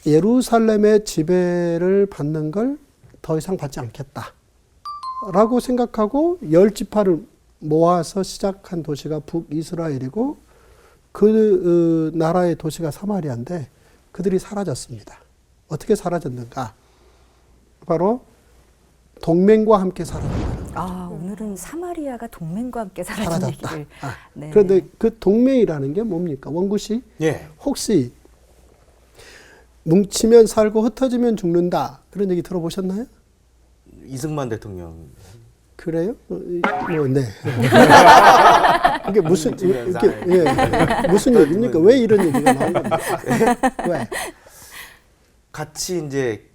예루살렘의 지배를 받는 걸 더 이상 받지 않겠다 라고 생각하고 10지파를 모아서 시작한 도시가 북이스라엘이고 그 나라의 도시가 사마리아인데 그들이 사라졌습니다. 어떻게 사라졌는가? 바로 동맹과 함께 사라졌다. 오늘은 사마리아가 동맹과 함께 사라진 얘기를. 네. 그런데 그 동맹이라는 게 뭡니까? 원구 씨? 예. 혹시 뭉치면 살고 흩어지면 죽는다. 그런 얘기 들어보셨나요? 이승만 대통령. 그래요? 네. 이게 무슨 무슨 얘기입니까? 왜 이런 얘기가 나온 겁니까? 왜? 같이 이제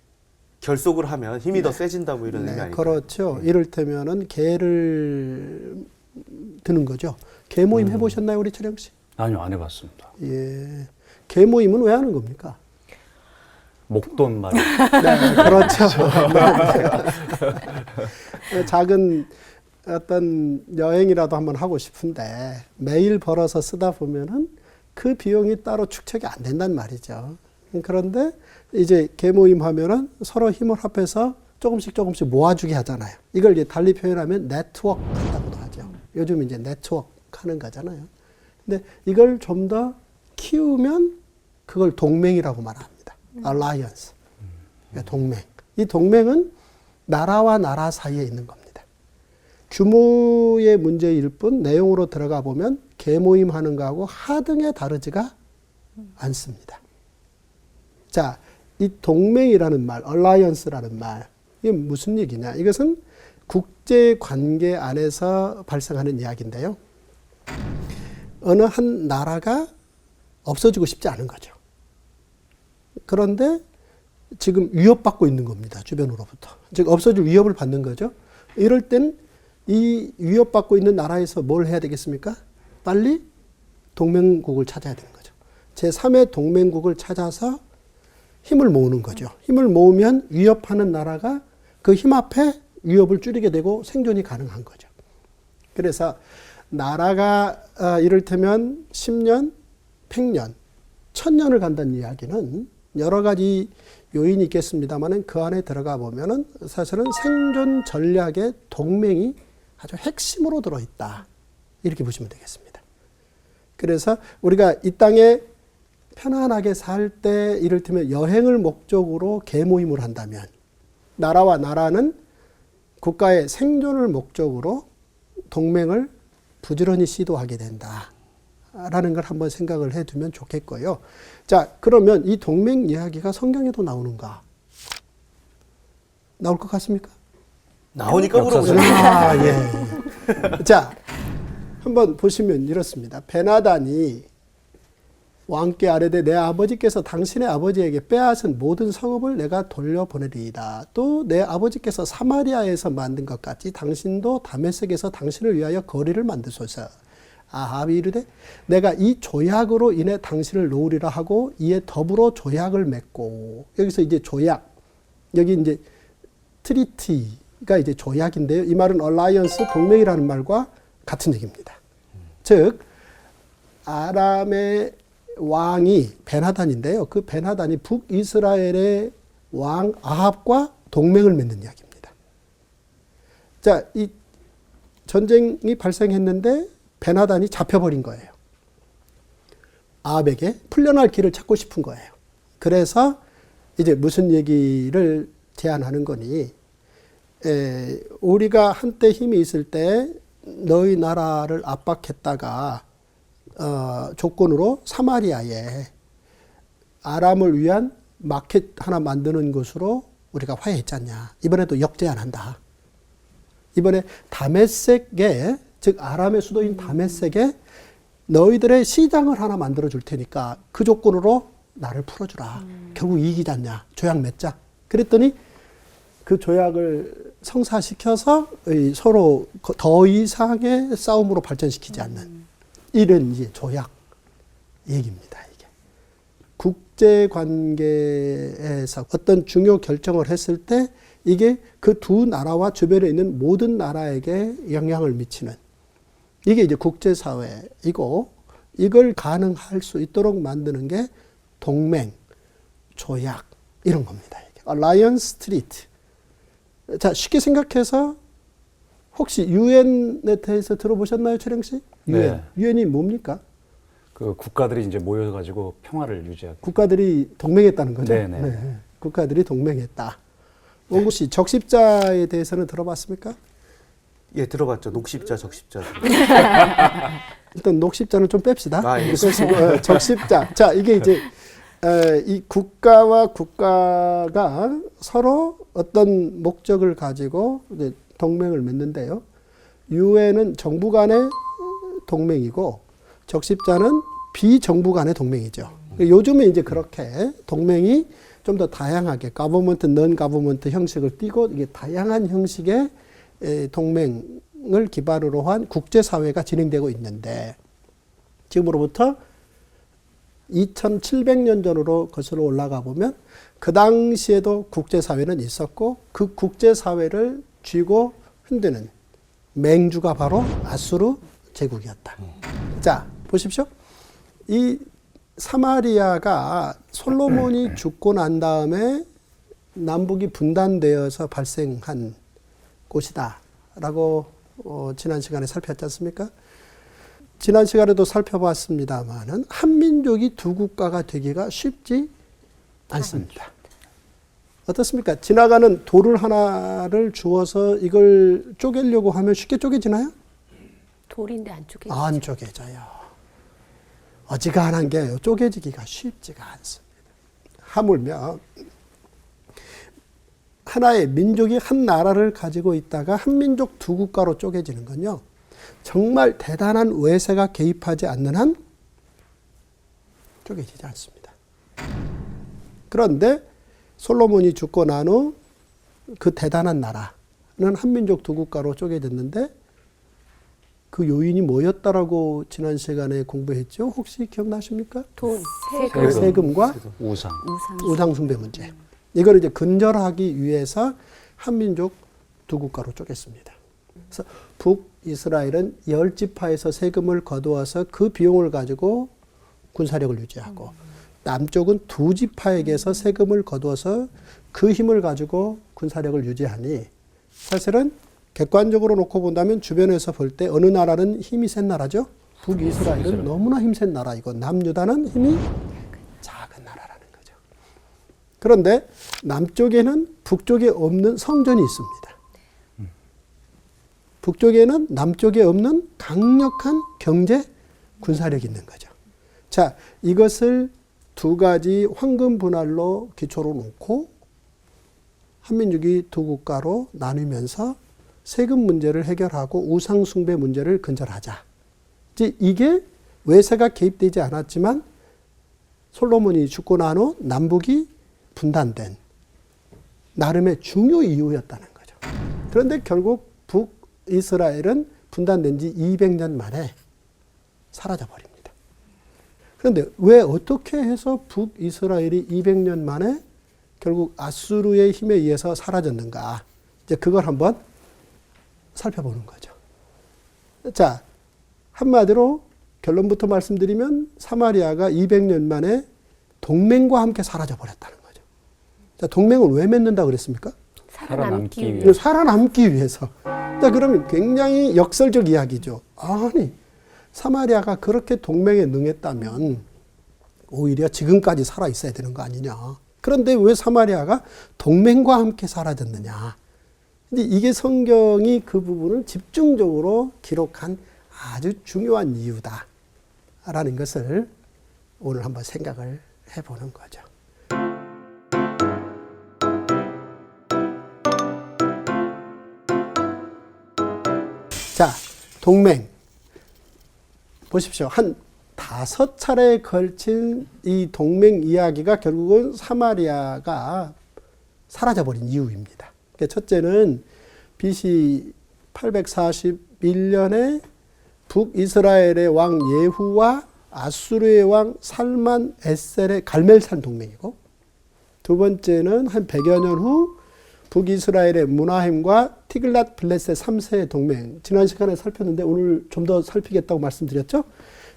결속을 하면 힘이 더 세진다 뭐 이런 의미 아닐까요? 그렇죠. 이를테면은 개를 드는 거죠. 개 모임 해보셨나요, 우리 철영 씨? 아니요, 안 해봤습니다. 예. 개 모임은 왜 하는 겁니까? 목돈 말이에요. 네, 그렇죠. 작은 어떤 여행이라도 한번 하고 싶은데 매일 벌어서 쓰다 보면은 그 비용이 따로 축적이 안 된단 말이죠. 그런데 이제 개모임 하면은 서로 힘을 합해서 조금씩 모아주게 하잖아요. 이걸 이제 달리 표현하면 네트워크 한다고도 하죠. 요즘 이제 네트워크 하는 거잖아요. 근데 이걸 좀 더 키우면 그걸 동맹이라고 말합니다. alliance. 그러니까 동맹. 이 동맹은 나라와 나라 사이에 있는 겁니다. 규모의 문제일 뿐 내용으로 들어가 보면 개모임 하는 거하고 하등에 다르지가 않습니다. 자, 이 동맹이라는 말, alliance라는 말, 이게 무슨 얘기냐? 이것은 국제 관계 안에서 발생하는 이야기인데요. 어느 한 나라가 없어지고 싶지 않은 거죠. 그런데 지금 위협받고 있는 겁니다. 주변으로부터. 즉 없어질 위협을 받는 거죠. 이럴 땐 이 위협받고 있는 나라에서 뭘 해야 되겠습니까? 빨리 동맹국을 찾아야 되는 거죠. 제3의 동맹국을 찾아서 힘을 모으는 거죠. 힘을 모으면 위협하는 나라가 그 힘 앞에 위협을 줄이게 되고 생존이 가능한 거죠. 그래서 나라가 이를테면 10년, 100년, 1000년을 간다는 이야기는 여러 가지 요인이 있겠습니다만 그 안에 들어가 보면은 사실은 생존 전략의 동맹이 아주 핵심으로 들어있다. 이렇게 보시면 되겠습니다. 그래서 우리가 이 땅에 편안하게 살 때 이를테면 여행을 목적으로 개모임을 한다면 나라와 나라는 국가의 생존을 목적으로 동맹을 부지런히 시도하게 된다. 라는 걸 한번 생각을 해두면 좋겠고요. 자, 그러면 이 동맹 이야기가 성경에도 나오는가? 나올 것 같습니까? 나오니까 물어보세요. 예. 자, 한번 보시면 이렇습니다. 베나단이 왕께 아뢰되 내 아버지께서 당신의 아버지에게 빼앗은 모든 성읍을 내가 돌려보내리이다. 또 내 아버지께서 사마리아에서 만든 것 같이 당신도 다메섹에서 당신을 위하여 거리를 만드소서. 아합이 이르되 내가 이 조약으로 인해 당신을 놓으리라 하고 이에 더불어 조약을 맺고, 여기서 이제 조약, 여기 이제 트리티가 이제 조약인데요. 이 말은 alliance, 동맹이라는 말과 같은 얘기입니다. 즉 아람의 왕이 베나단인데요. 그 베나단이 북이스라엘의 왕 아합과 동맹을 맺는 이야기입니다. 자, 이 전쟁이 발생했는데 베나단이 잡혀버린 거예요. 아합에게 풀려날 길을 찾고 싶은 거예요. 그래서 이제 무슨 얘기를 제안하는 거니, 우리가 한때 힘이 있을 때 너희 나라를 압박했다가 조건으로 사마리아에 아람을 위한 마켓 하나 만드는 것으로 우리가 화해했지 않냐. 이번에도 역제안한다. 이번에 다메섹에, 즉 아람의 수도인 다메섹에 너희들의 시장을 하나 만들어 줄 테니까 그 조건으로 나를 풀어주라. 결국 이기지 않냐. 조약 맺자. 그랬더니 그 조약을 성사시켜서 서로 더 이상의 싸움으로 발전시키지 않는 이런 이제 조약 얘기입니다. 이게 국제 관계에서 어떤 중요 결정을 했을 때 이게 그 두 나라와 주변에 있는 모든 나라에게 영향을 미치는, 이게 이제 국제사회이고, 이걸 가능할 수 있도록 만드는 게 동맹, 조약 이런 겁니다. 알라이언스 트리트. 자, 쉽게 생각해서 혹시 유엔에 대해서 들어보셨나요, 최령 씨? 유엔. 네. 유엔이 뭡니까? 그 국가들이 이제 모여가지고 평화를 유지하고. 국가들이 동맹했다는 거죠. 네네. 네. 국가들이 동맹했다. 원구 씨, 적십자에 대해서는 들어봤습니까? 예, 들어봤죠. 녹십자, 적십자. 일단 녹십자는 좀 뺍시다. 아, 예. 빼시고, 적십자. 자, 이게 이제 이 국가와 국가가 서로 어떤 목적을 가지고 이제 동맹을 맺는데요. 유엔은 정부 간의 동맹이고 적십자는 비정부 간의 동맹이죠. 요즘은 이제 그렇게 동맹이 좀 더 다양하게 가버먼트, 넌 가버먼트 형식을 띠고 이게 다양한 형식의 동맹을 기반으로 한 국제사회가 진행되고 있는데 지금으로부터 2700년 전으로 거슬러 올라가 보면 그 당시에도 국제사회는 있었고 그 국제사회를 쥐고 흔드는 맹주가 바로 아수르 제국이었다. 자, 보십시오. 이 사마리아가 솔로몬이 죽고 난 다음에 남북이 분단되어서 발생한 곳이다 라고 지난 시간에 살폈지 않습니까? 지난 시간에도 살펴봤습니다만은 한민족이 두 국가가 되기가 쉽지 않습니다. 어떻습니까? 지나가는 돌을 하나를 주어서 이걸 쪼개려고 하면 쉽게 쪼개지나요? 돌인데 안 쪼개지죠. 안 쪼개져요. 어지간한 게 쪼개지기가 쉽지가 않습니다. 하물며 하나의 민족이 한 나라를 가지고 있다가 한 민족 두 국가로 쪼개지는 건요. 정말 대단한 외세가 개입하지 않는 한 쪼개지지 않습니다. 그런데 솔로몬이 죽고 난 후 그 대단한 나라는 한민족 두 국가로 쪼개졌는데 그 요인이 뭐였다라고 지난 시간에 공부했죠? 혹시 기억나십니까? 돈, 세금과 우상. 우상 숭배 문제. 이걸 이제 근절하기 위해서 한민족 두 국가로 쪼갰습니다. 그래서 북이스라엘은 10지파에서 세금을 거두어서 그 비용을 가지고 군사력을 유지하고 남쪽은 2지파에게서 세금을 거두어서 그 힘을 가지고 군사력을 유지하니 사실은 객관적으로 놓고 본다면 주변에서 볼 때 어느 나라는 힘이 센 나라죠? 북이스라엘은 너무나 힘센 나라이고 남유다는 힘이 작은 나라라는 거죠. 그런데 남쪽에는 북쪽에 없는 성전이 있습니다. 북쪽에는 남쪽에 없는 강력한 경제 군사력이 있는 거죠. 자, 이것을 두 가지 황금 분할로 기초로 놓고 한민족이 두 국가로 나누면서 세금 문제를 해결하고 우상 숭배 문제를 근절하자. 이게 외세가 개입되지 않았지만 솔로몬이 죽고 난 후 남북이 분단된 나름의 중요 이유였다는 거죠. 그런데 결국 북이스라엘은 분단된 지 200년 만에 사라져 버립니다. 그런데 왜 어떻게 해서 북이스라엘이 200년 만에 결국 아수르의 힘에 의해서 사라졌는가? 이제 그걸 한번 살펴보는 거죠. 자, 한마디로 결론부터 말씀드리면 사마리아가 200년 만에 동맹과 함께 사라져 버렸다는 거죠. 자, 동맹을 왜 맺는다 그랬습니까? 살아남기 위해. 살아남기 위해서. 자, 그러면 굉장히 역설적 이야기죠. 아니, 사마리아가 그렇게 동맹에 능했다면 오히려 지금까지 살아 있어야 되는 거 아니냐. 그런데 왜 사마리아가 동맹과 함께 사라졌느냐. 근데 이게 성경이 그 부분을 집중적으로 기록한 아주 중요한 이유다라는 것을 오늘 한번 생각을 해보는 거죠. 자, 동맹. 보십시오. 한 5차례에 걸친 이 동맹 이야기가 결국은 사마리아가 사라져버린 이유입니다. 첫째는 BC 841년에 북이스라엘의 왕 예후와 아수르의 왕 살만 에셀의 갈멜산 동맹이고, 두 번째는 한 100여 년 후 북이스라엘의 무나햄과 티글랏 빌레셋 3세의 동맹. 지난 시간에 살폈는데 오늘 좀 더 살피겠다고 말씀드렸죠.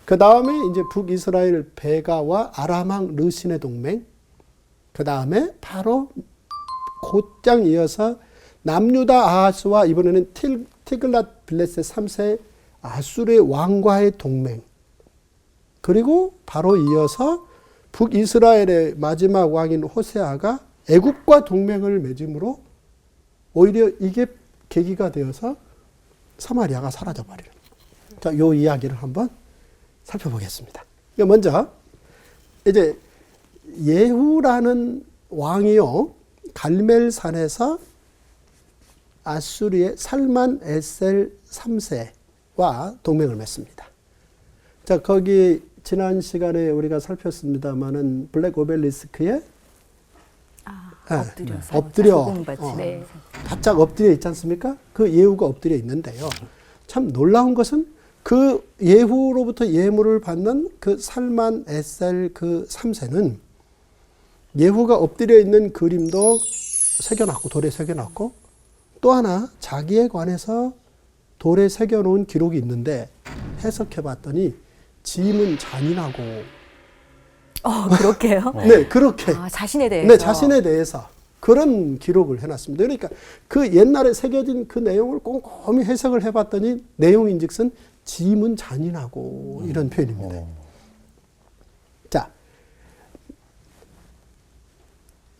그 다음에 이제 북이스라엘 베가와 아람왕 르신의 동맹. 그 다음에 바로 곧장 이어서 남유다 아하스와 이번에는 티글랏 빌레셋 3세 아수르의 왕과의 동맹. 그리고 바로 이어서 북이스라엘의 마지막 왕인 호세아가 애굽과 동맹을 맺음으로 오히려 이게 계기가 되어서 사마리아가 사라져버리는. 자, 요 이야기를 한번 살펴보겠습니다. 먼저 이제 예후라는 왕이요 갈멜산에서 아수르의 살만 에셀 3세와 동맹을 맺습니다. 자, 거기 지난 시간에 우리가 살폈습니다마는 블랙 오벨리스크에 엎드려 네. 바짝 엎드려 있지 않습니까? 그 예후가 엎드려 있는데요. 참 놀라운 것은 그 예후로부터 예물을 받는 그 살만 에셀 그 3세는 예후가 엎드려 있는 그림도 새겨놨고 돌에 새겨놨고 또 하나 자기에 관해서 돌에 새겨놓은 기록이 있는데 해석해봤더니 짐은 잔인하고 그렇게요? 네, 그렇게 자신에 대해서. 네, 자신에 대해서 그런 기록을 해놨습니다. 그러니까 그 옛날에 새겨진 그 내용을 꼼꼼히 해석을 해봤더니 내용인즉슨 짐은 잔인하고 이런 표현입니다. 자,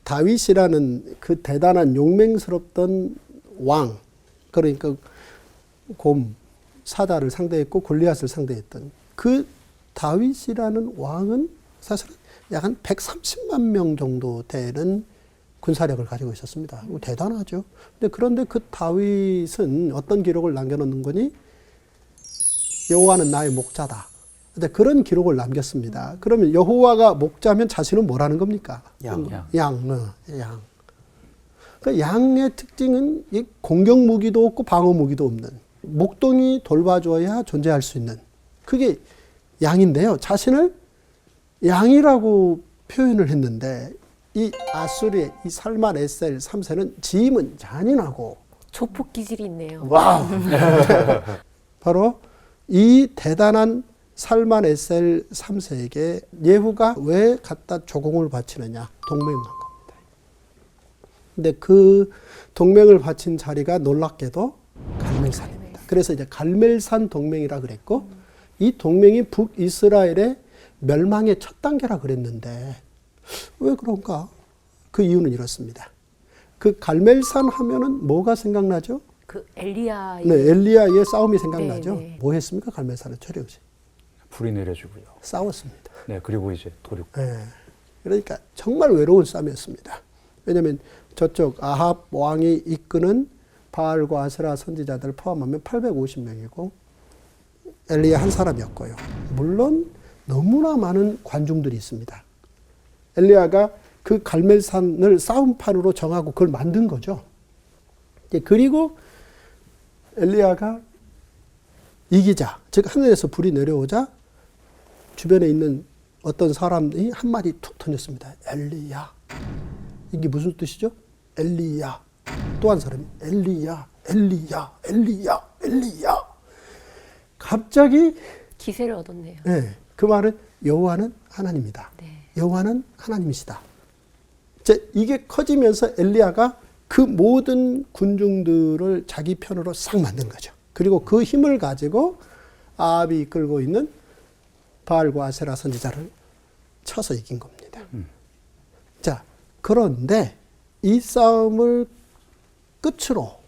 다윗이라는 그 대단한 용맹스럽던 왕, 그러니까 곰, 사다를 상대했고 골리앗을 상대했던 그 다윗이라는 왕은 사실은 약 한 130만 명 정도 되는 군사력을 가지고 있었습니다. 대단하죠. 그런데 그 다윗은 어떤 기록을 남겨놓는 거니? 여호와는 나의 목자다. 근데 그런 기록을 남겼습니다. 그러면 여호와가 목자면 자신은 뭐라는 겁니까? 양. 양. 그 양의 특징은 공격 무기도 없고 방어 무기도 없는 목동이 돌봐줘야 존재할 수 있는 그게 양인데요. 자신을 양이라고 표현을 했는데 이 아수르의 이 살만 에셀 3세는 짐은 잔인하고 조폭 기질이 있네요. 와우. 바로 이 대단한 살만 에셀 3세에게 예후가 왜 갖다 조공을 바치느냐? 동맹한 겁니다. 근데 그 동맹을 바친 자리가 놀랍게도 갈멜산입니다. 그래서 이제 갈멜산 동맹이라 그랬고 이 동맹이 북이스라엘의 멸망의 첫 단계라 그랬는데 왜 그런가? 그 이유는 이렇습니다. 그 갈멜산 하면은 뭐가 생각나죠? 그 엘리야의 네, 엘리야의 싸움이 생각나죠. 네. 뭐 했습니까? 갈멜산에 최려우시 불이 내려주고요. 싸웠습니다. 네, 그리고 이제 돌이 네. 그러니까 정말 외로운 싸움이었습니다. 왜냐하면 저쪽 아합 왕이 이끄는 바알과 아세라 선지자들 포함하면 850명이고 엘리야 한 사람이었고요. 물론 너무나 많은 관중들이 있습니다. 엘리야가 그 갈멜산을 싸움판으로 정하고 그걸 만든 거죠. 그리고 엘리야가 이기자, 즉 하늘에서 불이 내려오자 주변에 있는 어떤 사람이 한 마디 툭 던졌습니다. 엘리야. 이게 무슨 뜻이죠? 엘리야. 또 한 사람이 엘리야, 엘리야, 엘리야, 엘리야. 갑자기 기세를 얻었네요. 네, 그 말은 여호와는 하나님이다. 네. 여호와는 하나님이시다. 이게 커지면서 엘리야가 그 모든 군중들을 자기 편으로 싹 만든 거죠. 그리고 그 힘을 가지고 아합이 이끌고 있는 바알과 아세라 선지자를 쳐서 이긴 겁니다. 자, 그런데 이 싸움을 끝으로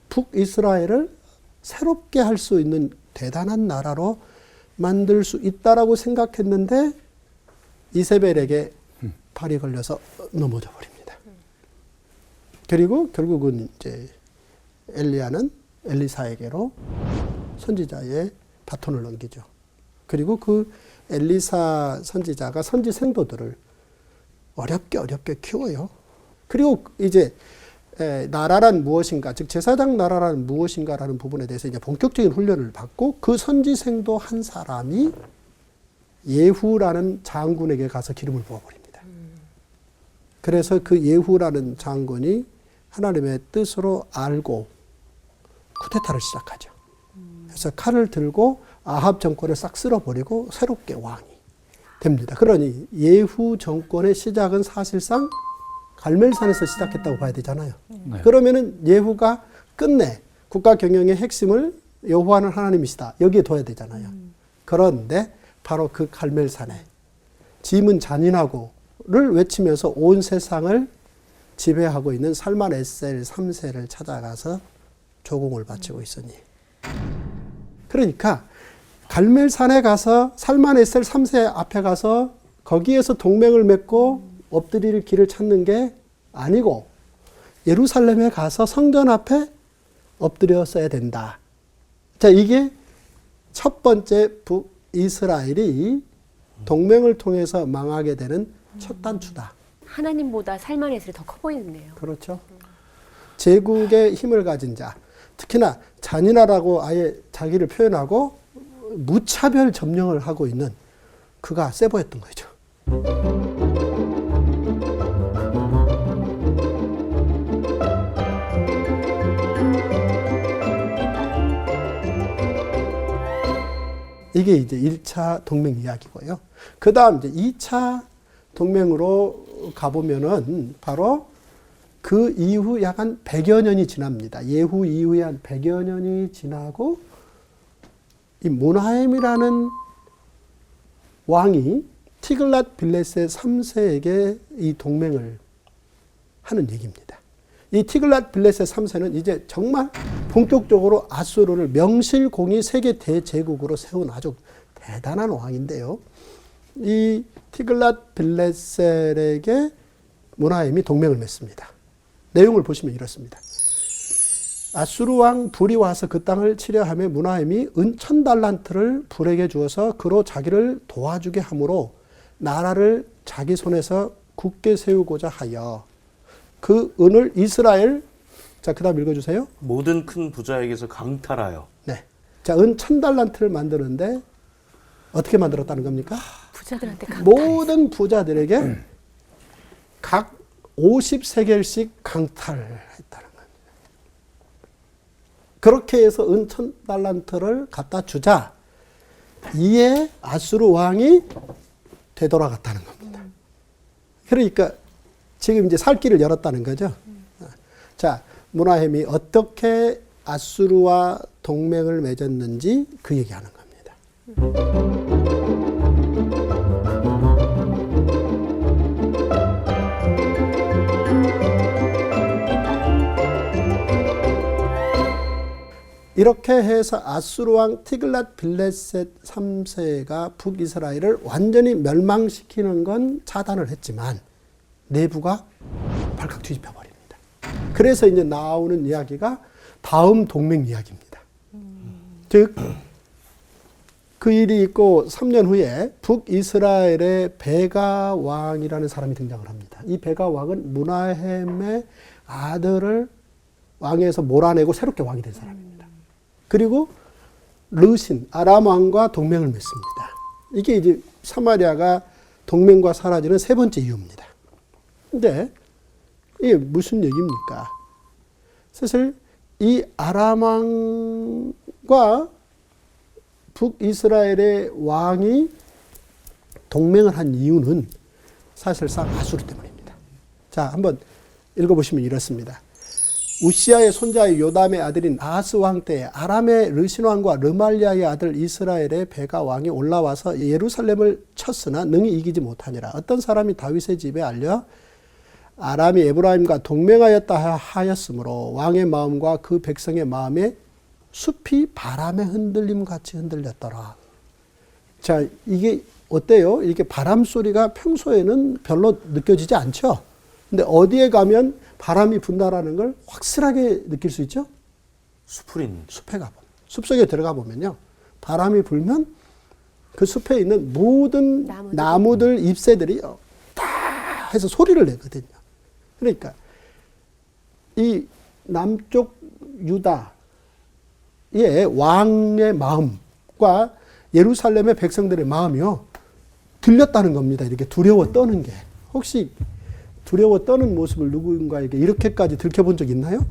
북이스라엘을 새롭게 할 수 있는 대단한 나라로 만들 수 있다라고 생각했는데 이세벨에게 발이 걸려서 넘어져 버립니다. 그리고 결국은 이제 엘리야는 엘리사에게로 선지자의 바톤을 넘기죠. 그리고 그 엘리사 선지자가 선지 생도들을 어렵게 키워요. 그리고 이제 나라란 무엇인가, 즉 제사장 나라란 무엇인가라는 부분에 대해서 이제 본격적인 훈련을 받고 그 선지생도 한 사람이 예후라는 장군에게 가서 기름을 부어버립니다. 그래서 그 예후라는 장군이 하나님의 뜻으로 알고 쿠데타를 시작하죠. 그래서 칼을 들고 아합 정권을 싹 쓸어버리고 새롭게 왕이 됩니다. 그러니 예후 정권의 시작은 사실상 갈멜산에서 시작했다고 봐야 되잖아요. 네. 그러면은 예후가 끝내 국가 경영의 핵심을 여호와는 하나님이시다. 여기에 둬야 되잖아요. 그런데 바로 그 갈멜산에 짐은 잔인하고를 외치면서 온 세상을 지배하고 있는 살만에셀 3세를 찾아가서 조공을 바치고 있으니. 그러니까 갈멜산에 가서 살만에셀 3세 앞에 가서 거기에서 동맹을 맺고 엎드릴 길을 찾는 게 아니고 예루살렘에 가서 성전 앞에 엎드렸어야 된다. 자, 이게 첫 번째 북이스라엘이 동맹을 통해서 망하게 되는 첫 단추다. 하나님보다 살만해서 더 커 보이네요. 그렇죠. 제국의 힘을 가진 자, 특히나 잔인하라고 아예 자기를 표현하고 무차별 점령을 하고 있는 그가 세 보였던 거죠. 이게 이제 1차 동맹 이야기고요. 그 다음 이제 2차 동맹으로 가보면은 바로 그 이후 약 한 100여 년이 지납니다. 예후 이후에 한 100여 년이 지나고 이 모나헴이라는 왕이 티글랏 빌레셋 3세에게 이 동맹을 하는 얘기입니다. 이 티글랏 빌레셋 3세는 이제 정말 본격적으로 아수르를 명실공히 세계 대제국으로 세운 아주 대단한 왕인데요. 이 티글랏 빌레셋에게 모나헴이 동맹을 맺습니다. 내용을 보시면 이렇습니다. 아수르 왕 불이 와서 그 땅을 치려하며 모나헴이 은 1000달란트를 불에게 주어서 그로 자기를 도와주게 함으로 나라를 자기 손에서 굳게 세우고자 하여 그 은을 이스라엘, 자, 그 다음 읽어주세요. 모든 큰 부자에게서 강탈하여. 네. 자, 은 1000달란트를 만드는데 어떻게 만들었다는 겁니까? 부자들한테 강탈. 모든 부자들에게 각 50세겔씩 강탈했다는 겁니다. 그렇게 해서 은 1000달란트를 갖다 주자 이에 아수르 왕이 되돌아갔다는 겁니다. 그러니까 지금 이제 살 길을 열었다는 거죠. 자, 모나헴이 어떻게 아수르와 동맹을 맺었는지 그 얘기하는 겁니다. 이렇게 해서 아수르 왕 티글랏 빌레셋 3세가 북이스라엘을 완전히 멸망시키는 건 차단을 했지만 내부가 발칵 뒤집혀 버립니다. 그래서 이제 나오는 이야기가 다음 동맹 이야기입니다. 즉, 그 일이 있고 3년 후에 북이스라엘의 베가 왕이라는 사람이 등장을 합니다. 이 베가 왕은 모나헴의 아들을 왕에서 몰아내고 새롭게 왕이 된 사람입니다. 그리고 르신, 아람 왕과 동맹을 맺습니다. 이게 이제 사마리아가 동맹과 사라지는 세 번째 이유입니다. 근데 이게 무슨 얘기입니까? 사실 이 아람 왕과 북이스라엘의 왕이 동맹을 한 이유는 사실상 아수르 때문입니다. 자, 한번 읽어보시면 이렇습니다. 우시아의 손자의 요담의 아들인 아하스 왕 때에 아람의 르신 왕과 르말리아의 아들 이스라엘의 베가 왕이 올라와서 예루살렘을 쳤으나 능히 이기지 못하니라. 어떤 사람이 다윗의 집에 알려 아람이 에브라임과 동맹하였다 하였으므로 왕의 마음과 그 백성의 마음에 숲이 바람의 흔들림 같이 흔들렸더라. 자, 이게 어때요? 이렇게 바람 소리가 평소에는 별로 느껴지지 않죠? 근데 어디에 가면 바람이 분다라는 걸 확실하게 느낄 수 있죠? 숲에 가보면. 숲속에 들어가 보면요. 바람이 불면 그 숲에 있는 모든 나무들 잎새들이 다 해서 소리를 내거든요. 그러니까 이 남쪽 유다의 왕의 마음과 예루살렘의 백성들의 마음이요. 들렸다는 겁니다. 이렇게 두려워 떠는 게. 혹시 두려워 떠는 모습을 누군가에게 이렇게까지 들켜본 적 있나요?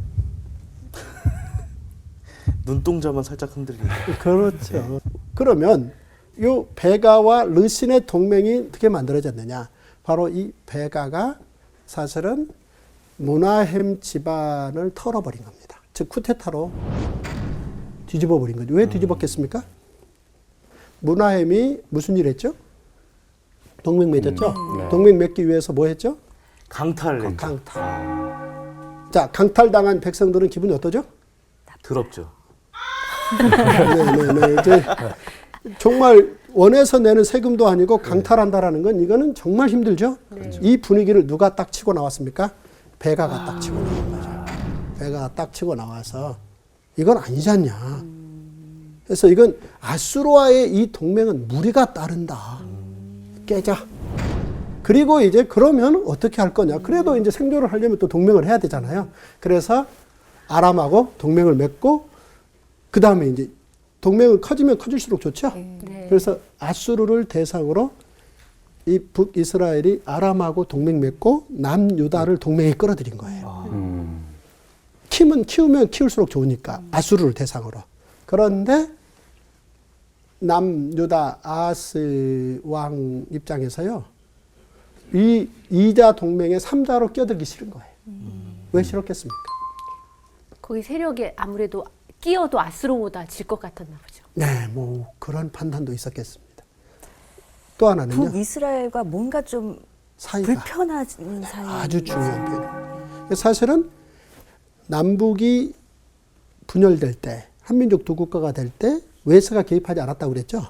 눈동자만 살짝 흔들리는. 그렇죠. 그러면 이 베가와 르신의 동맹이 어떻게 만들어졌느냐? 바로 이 베가가 사실은 문하햄 집안을 털어버린 겁니다. 즉 쿠데타로 뒤집어 버린 거죠. 왜 뒤집었겠습니까? 문하햄이 무슨 일 했죠? 동맹 맺었죠? 네. 동맹 맺기 위해서 뭐 했죠? 강탈을 했죠. 강탈. 자, 강탈당한 백성들은 기분이 어떠죠? 더럽죠. 네. 이제 정말 원해서 내는 세금도 아니고 강탈한다라는 건 이거는 정말 힘들죠? 이 분위기를 누가 딱 치고 나왔습니까? 베가가 딱 치고 나온 거죠. 베가가 딱 치고 나와서 이건 아니지 않냐. 그래서 이건 아수르와의 이 동맹은 무리가 따른다. 깨자. 그리고 이제 그러면 어떻게 할 거냐. 그래도 이제 생존을 하려면 또 동맹을 해야 되잖아요. 그래서 아람하고 동맹을 맺고 그 다음에 이제 동맹은 커지면 커질수록 좋죠. 네. 그래서 아수르를 대상으로 이 북이스라엘이 아람하고 동맹 맺고 남유다를 동맹에 끌어들인 거예요. 키우면 키울수록 좋으니까 아수르를 대상으로. 그런데 남유다 아하스 왕 입장에서요. 이 2자 동맹에 3자로 껴들기 싫은 거예요. 왜 싫었겠습니까? 거기 세력이 아무래도 끼어도 아수르보다 질 것 같았나 보죠. 네, 뭐 그런 판단도 있었겠습니다. 또 하나는요. 북이스라엘과 뭔가 좀 사이가 불편한 사이. 아주 중요한 표현이에요. 사실은 남북이 분열될 때, 한민족 두 국가가 될 때 외세가 개입하지 않았다고 그랬죠.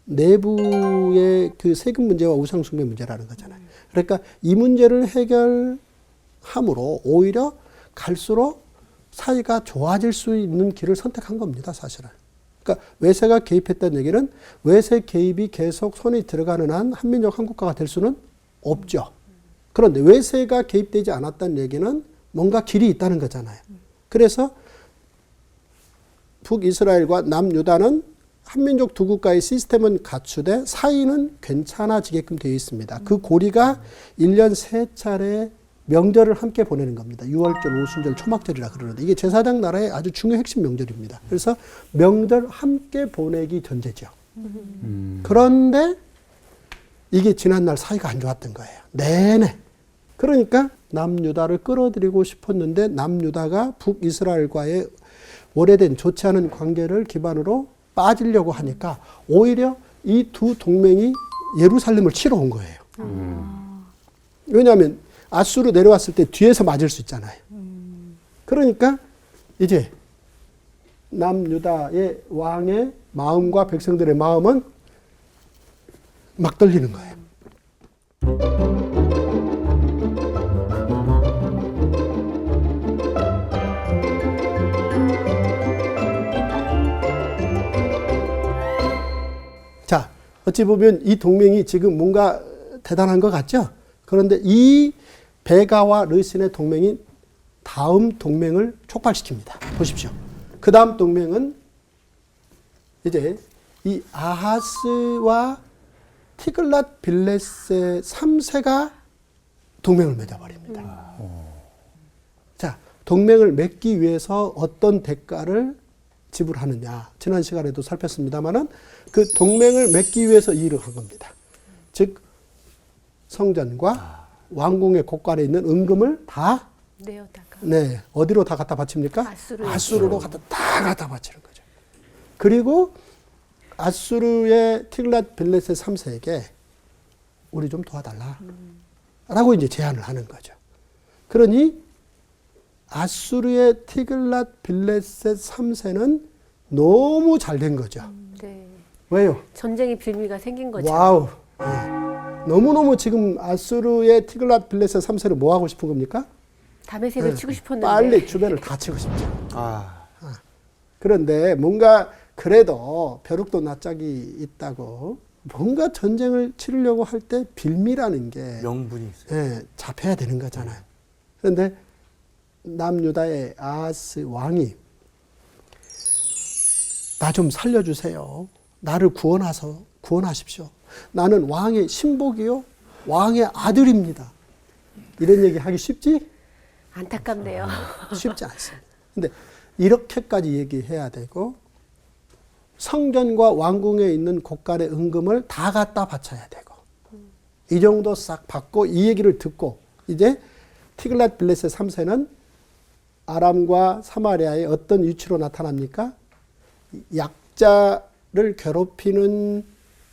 내부의 그 세금 문제와 우상숭배 문제라는 거잖아요. 그러니까 이 문제를 해결함으로 오히려 갈수록 사이가 좋아질 수 있는 길을 선택한 겁니다, 사실은. 그러니까 외세가 개입했다는 얘기는 외세 개입이 계속 손이 들어가는 한 한민족 한 국가가 될 수는 없죠. 그런데 외세가 개입되지 않았다는 얘기는 뭔가 길이 있다는 거잖아요. 그래서 북이스라엘과 남유다는 한민족 두 국가의 시스템은 갖추되 사이는 괜찮아지게끔 되어 있습니다. 그 고리가 1년 3차례 명절을 함께 보내는 겁니다. 유월절, 오순절, 초막절이라 그러는데 이게 제사장 나라의 아주 중요한 핵심 명절입니다. 그래서 명절 함께 보내기 전제죠. 그런데 이게 지난날 사이가 안 좋았던 거예요. 내내. 그러니까 남유다를 끌어들이고 싶었는데 남유다가 북이스라엘과의 오래된 좋지 않은 관계를 기반으로 빠지려고 하니까 오히려 이 두 동맹이 예루살렘을 치러 온 거예요. 왜냐하면 아수르 내려왔을 때 뒤에서 맞을 수 있잖아요. 그러니까 이제 남유다의 왕의 마음과 백성들의 마음은 막 떨리는 거예요. 자, 어찌 보면 이 동맹이 지금 뭔가 대단한 것 같죠? 그런데 이 베가와 르신의 동맹이 다음 동맹을 촉발시킵니다. 보십시오. 그 다음 동맹은 이제 이 아하스와 티글랏 빌레세 3세가 동맹을 맺어버립니다. 자, 동맹을 맺기 위해서 어떤 대가를 지불하느냐. 지난 시간에도 살폈습니다만은 그 동맹을 맺기 위해서 이 일을 한 겁니다. 즉, 성전과 왕궁의 곳간에 있는 은금을 다 내어다가. 네, 어디로 다 갖다 바칩니까? 아수르로 다 갖다 바치는 거죠. 그리고 아수르의 티글랏 빌레세 3세에게 우리 좀 도와달라. 라고 이제 제안을 하는 거죠. 그러니 아수르의 티글랏 빌레세 3세는 너무 잘 된 거죠. 네. 왜요? 전쟁의 빌미가 생긴 거죠. 와우. 네. 너무너무 지금 아수르의 티글랏 빌레세 3세를 뭐 하고 싶은 겁니까? 다메섹을 치고 싶었는데. 빨리 주변을 다 치고 싶죠. 아, 그런데 뭔가 그래도 벼룩도 낯짝이 있다고 뭔가 전쟁을 치르려고 할 때 빌미라는 게 명분이 있어요. 예, 잡혀야 되는 거잖아요. 그런데 남유다의 아하스 왕이 나 좀 살려주세요. 나를 구원하십시오. 나는 왕의 신복이요. 왕의 아들입니다. 이런 얘기 하기 쉽지? 안타깝네요. 쉽지 않습니다. 근데 이렇게까지 얘기해야 되고 성전과 왕궁에 있는 곳간의 은금을 다 갖다 바쳐야 되고 이 정도 싹 받고 이 얘기를 듣고 이제 티글랏 빌레셋 3세는 아람과 사마리아의 어떤 위치로 나타납니까? 약자를 괴롭히는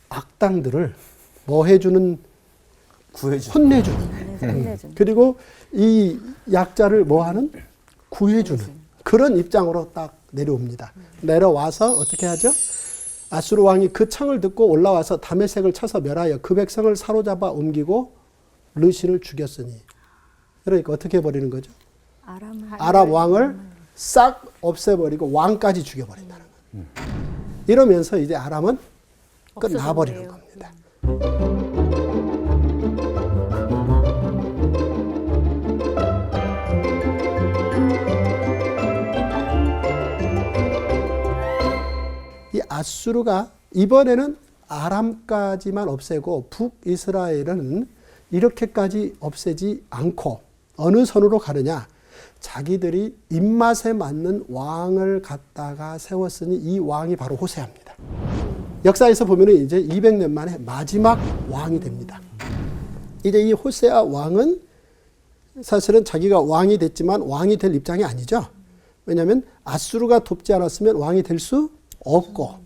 악당들을 뭐 해주는? 혼내주는. 혼내주는. 그리고 이 약자를 뭐 하는? 구해주는. 그런 입장으로 딱 내려옵니다. 내려와서 어떻게 하죠? 아수르 왕이 그 청을 듣고 올라와서 다메섹을 쳐서 멸하여 그 백성을 사로잡아 옮기고 르신을 죽였으니. 그러니까 어떻게 해버리는 거죠? 아람 왕을 싹 없애버리고 왕까지 죽여버린다는 거예요. 이러면서 이제 아람은 끝나버리는 겁니다. 이 아수르가 이번에는 아람까지만 없애고 북이스라엘은 이렇게까지 없애지 않고 어느 선으로 가느냐? 자기들이 입맛에 맞는 왕을 갖다가 세웠으니 이 왕이 바로 호세아입니다. 역사에서 보면은 이제 200년 만에 마지막 왕이 됩니다. 이제 이 호세아 왕은 사실은 자기가 왕이 됐지만 왕이 될 입장이 아니죠. 왜냐하면 아수르가 돕지 않았으면 왕이 될 수 없고.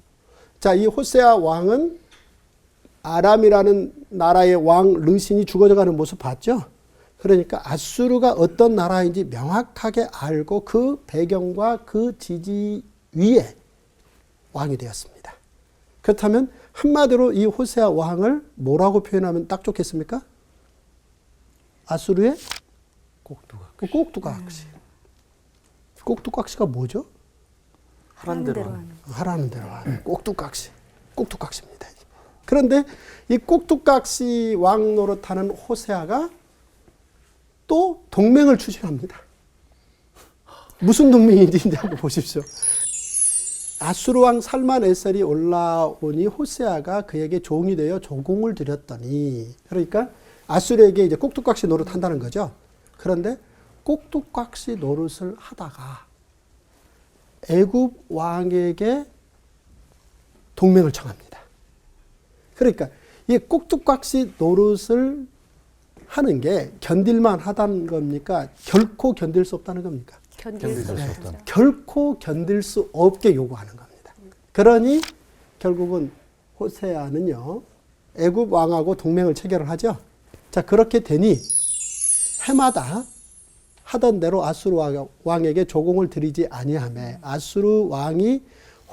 자, 이 호세아 왕은 아람이라는 나라의 왕 르신이 죽어져가는 모습 봤죠? 그러니까 아수르가 어떤 나라인지 명확하게 알고 그 배경과 그 지지 위에 왕이 되었습니다. 그렇다면 한마디로 이 호세아 왕을 뭐라고 표현하면 딱 좋겠습니까? 아수르의 꼭두각시. 꼭두각시가 뭐죠? 하라는 대로 하라는 대로 하는 꼭두각시. 꼭두각시입니다. 그런데 이 꼭두각시 왕 노릇하는 호세아가 또 동맹을 추진합니다. 무슨 동맹인지 이제 한번 보십시오. 아수르 왕 살만에셀이 올라오니 호세아가 그에게 종이 되어 조공을 드렸더니, 그러니까 아수르에게 이제 꼭두각시 노릇한다는 거죠. 그런데 꼭두각시 노릇을 하다가 애굽 왕에게 동맹을 청합니다. 그러니까 이 꼭두각시 노릇을 하는 게 견딜만 하다는 겁니까? 결코 견딜 수 없다는 겁니까? 견딜 수 없다. 결코 견딜 수 없게 요구하는 겁니다. 그러니 결국은 호세아는요, 애굽 왕하고 동맹을 체결을 하죠. 자, 그렇게 되니 해마다 하던 대로 아수르 왕에게 조공을 드리지 아니하매 아수르 왕이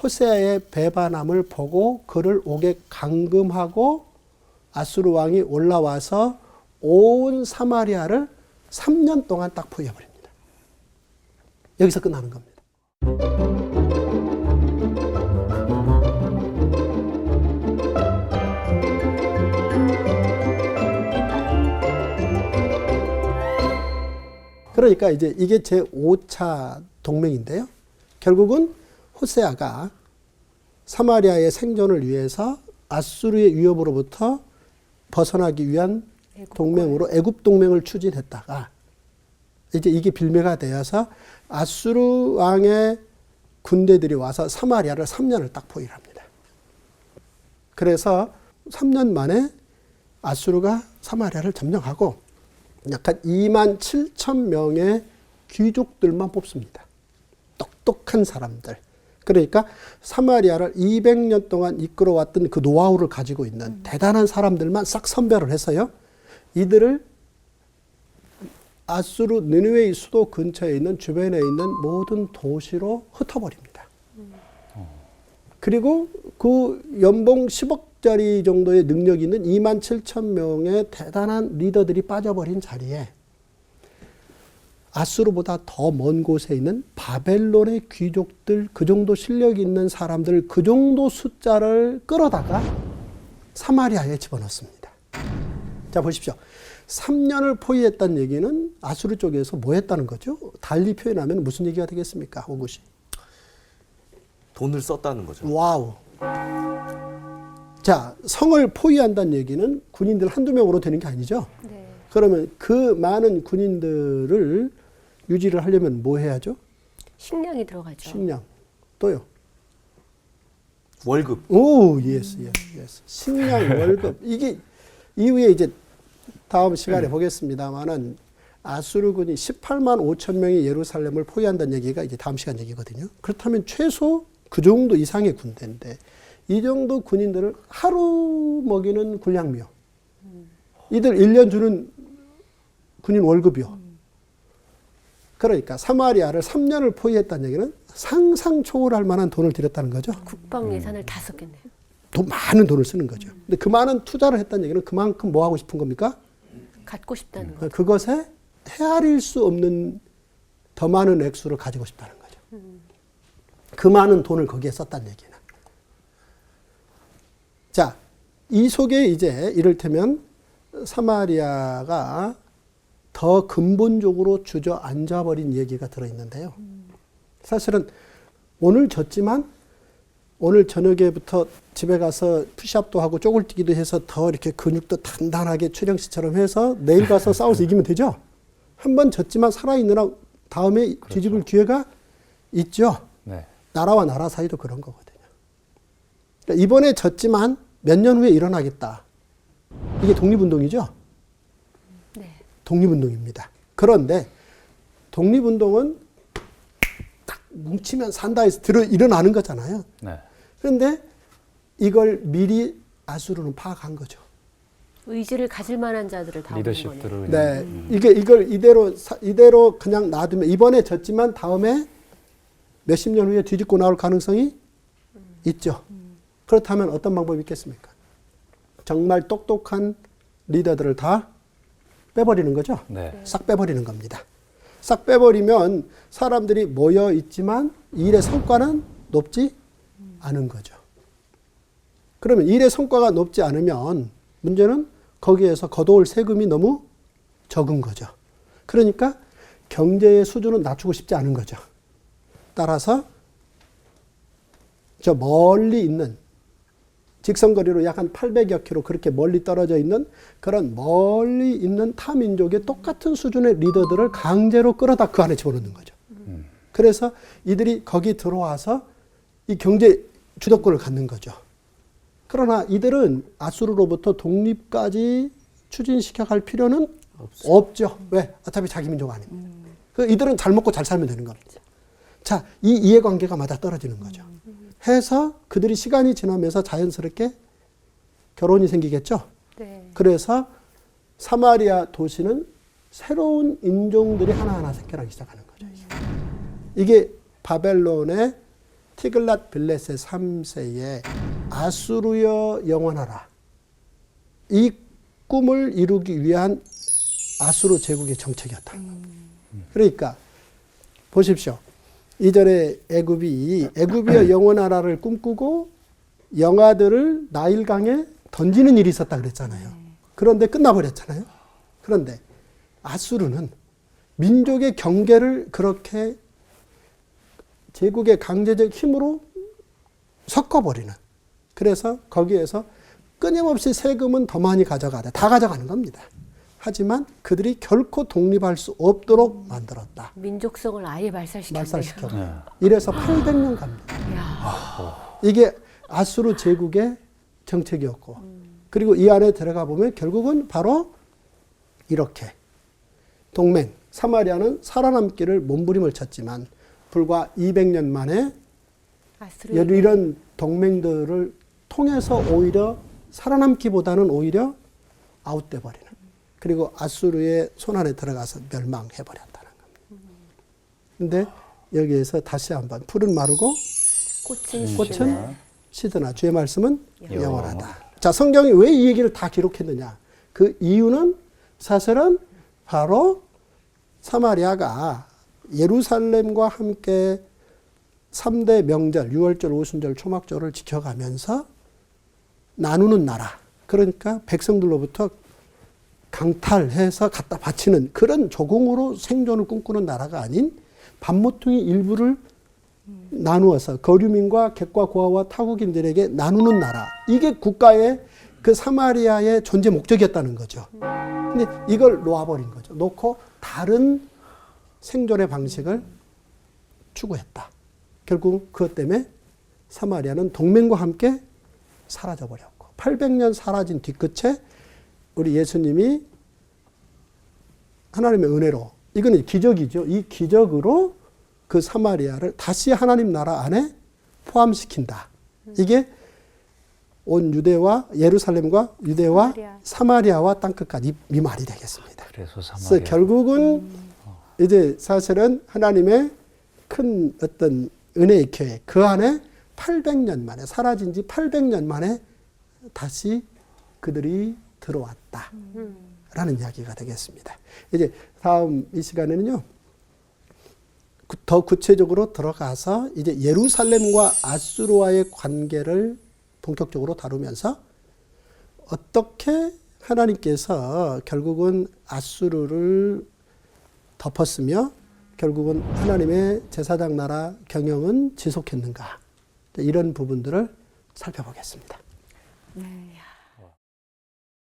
호세아의 배반함을 보고 그를 옥에 감금하고 아수르 왕이 올라와서 온 사마리아를 3년 동안 딱 포위해버립니다. 여기서 끝나는 겁니다. 그러니까 이제 이게 제 5차 동맹인데요. 결국은 호세아가 사마리아의 생존을 위해서 아수르의 위협으로부터 벗어나기 위한 동맹으로 애굽 동맹을 추진했다가 이제 이게 빌미가 되어서 아수르 왕의 군대들이 와서 사마리아를 3년을 딱 포위를 합니다. 그래서 3년 만에 아수르가 사마리아를 점령하고 약간 2만 7천 명의 귀족들만 뽑습니다. 똑똑한 사람들. 그러니까 사마리아를 200년 동안 이끌어왔던 그 노하우를 가지고 있는 대단한 사람들만 싹 선별을 해서요. 이들을 아수르 느느웨의 수도 근처에 있는 주변에 있는 모든 도시로 흩어버립니다. 그리고 그 연봉 10억짜리 정도의 능력이 있는 2만 7천 명의 대단한 리더들이 빠져버린 자리에 아수르보다 더 먼 곳에 있는 바벨론의 귀족들, 그 정도 실력이 있는 사람들, 그 정도 숫자를 끌어다가 사마리아에 집어넣습니다. 자, 보십시오. 3년을 포위했다는 얘기는 아수르 쪽에서 뭐 했다는 거죠? 달리 표현하면 무슨 얘기가 되겠습니까? 호구씨. 돈을 썼다는 거죠. 와우. 자, 성을 포위한다는 얘기는 군인들 한두 명으로 되는 게 아니죠? 네. 그러면 그 많은 군인들을 유지를 하려면 뭐 해야죠? 식량이 들어가죠. 식량. 또요? 월급. 오, 예스. 식량, 월급. 이게 이후에 이제 다음 시간에 보겠습니다만은 아수르군이 18만 5천 명이 예루살렘을 포위한다는 얘기가 이제 다음 시간 얘기거든요. 그렇다면 최소 그 정도 이상의 군대인데 이 정도 군인들을 하루 먹이는 군량미요. 이들 1년 주는 군인 월급이요. 그러니까 사마리아를 3년을 포위했다는 얘기는 상상 초월할 만한 돈을 들였다는 거죠. 국방 예산을 다 썼겠네요. 돈 많은 돈을 쓰는 거죠. 근데 그 많은 투자를 했다는 얘기는 그만큼 뭐 하고 싶은 겁니까? 갖고 싶다는 거. 그것에 헤아릴 수 없는 더 많은 액수를 가지고 싶다는 거죠. 그 많은 돈을 거기에 썼다는 얘기는. 자, 이 속에 이제 이를테면 사마리아가 더 근본적으로 주저앉아버린 얘기가 들어있는데요. 사실은 오늘 졌지만 오늘 저녁에부터 집에 가서 푸시업도 하고 쪼글뛰기도 해서 더 이렇게 근육도 단단하게 최령 씨처럼 해서 내일 가서 싸워서 이기면 되죠. 한 번 졌지만 살아있느라 다음에 뒤집을 기회가 있죠. 네. 나라와 나라 사이도 그런 거거든요. 그러니까 이번에 졌지만 몇 년 후에 일어나겠다. 이게 독립운동이죠. 네. 독립운동입니다. 그런데 독립운동은 딱 뭉치면 산다 해서 일어나는 거잖아요. 네. 그런데 이걸 미리 아수르는 파악한 거죠. 의지를 가질 만한 자들을 다 모은 거네요. 리더십들을 네, 이걸 이대로 그냥 놔두면 이번에 졌지만 다음에 몇십 년 후에 뒤집고 나올 가능성이 있죠. 그렇다면 어떤 방법이 있겠습니까? 정말 똑똑한 리더들을 다 빼버리는 거죠. 네. 싹 빼버리는 겁니다. 싹 빼버리면 사람들이 모여 있지만 일의 성과는 높지 않은 거죠. 그러면 일의 성과가 높지 않으면 문제는 거기에서 걷어올 세금이 너무 적은 거죠. 그러니까 경제의 수준은 낮추고 싶지 않은 거죠. 따라서 저 멀리 있는 직선거리로 약 한 800여 킬로 그렇게 멀리 떨어져 있는 그런 멀리 있는 타 민족의 똑같은 수준의 리더들을 강제로 끌어다 그 안에 집어넣는 거죠. 그래서 이들이 거기 들어와서 이 경제 주도권을 갖는 거죠. 그러나 이들은 아수르로부터 독립까지 추진시켜 갈 필요는 없죠. 왜? 어차피 자기 민족 아닙니다. 이들은 잘 먹고 잘 살면 되는 겁니다. 자, 이 이해관계가 맞아 떨어지는 거죠. 해서 그들이 시간이 지나면서 자연스럽게 결혼이 생기겠죠. 네. 그래서 사마리아 도시는 새로운 인종들이 하나하나 생겨나기 시작하는 거죠. 이게 바벨론의 티글랏 빌레세 3세의 아수르여 영원하라. 이 꿈을 이루기 위한 아수르 제국의 정책이었다. 그러니까 보십시오. 이전에 애굽이여 영원하라를 꿈꾸고 영아들을 나일강에 던지는 일이 있었다 그랬잖아요. 그런데 끝나버렸잖아요. 그런데 아수르는 민족의 경계를 그렇게 제국의 강제적 힘으로 섞어버리는. 그래서 거기에서 끊임없이 세금은 더 많이 가져가다. 다 가져가는 겁니다. 하지만 그들이 결코 독립할 수 없도록 만들었다. 민족성을 아예 말살시켰네요. 말살시켜. 네. 이래서 800년 갑니다. 이야. 이게 아수르 제국의 정책이었고, 그리고 이 안에 들어가 보면 결국은 바로 이렇게 동맹, 사마리아는 살아남기를 몸부림을 쳤지만 불과 200년 만에 이런 동맹들을 통해서 오히려 살아남기보다는 오히려 아웃돼 버리는. 그리고 아수르의 손안에 들어가서 멸망해버렸다는 겁니다. 근데 여기에서 다시 한번 풀은 마르고 꽃은 시드나 주의 말씀은 영원하다. 자, 성경이 왜 이 얘기를 다 기록했느냐? 그 이유는 사실은 바로 사마리아가 예루살렘과 함께 3대 명절, 유월절, 오순절, 초막절을 지켜가면서 나누는 나라. 그러니까 백성들로부터 강탈해서 갖다 바치는 그런 조공으로 생존을 꿈꾸는 나라가 아닌 반모퉁이 일부를 나누어서 거류민과 객과 고아와 타국인들에게 나누는 나라. 이게 국가의 그 사마리아의 존재 목적이었다는 거죠. 근데 이걸 놓아버린 거죠. 놓고 다른 생존의 방식을 추구했다. 결국 그것 때문에 사마리아는 동맹과 함께 사라져버렸고 800년 사라진 뒤끝에 우리 예수님이 하나님의 은혜로 이거는 기적이죠. 이 기적으로 그 사마리아를 다시 하나님 나라 안에 포함시킨다. 이게 온 유대와 예루살렘과 유대와 사마리아와 땅끝까지 이 말이 되겠습니다. 그래서 그래서 사마리아. 결국은 이제 사실은 하나님의 큰 어떤 은혜의 교회 그 안에 800년 만에 사라진 지 800년 만에 다시 그들이 들어왔다. 라는 이야기가 되겠습니다. 이제 다음 이 시간에는요. 더 구체적으로 들어가서 이제 예루살렘과 아수르와의 관계를 본격적으로 다루면서 어떻게 하나님께서 결국은 아수르를 덮었으며 결국은 하나님의 제사장 나라 경영은 지속했는가 이런 부분들을 살펴보겠습니다. 네, 야,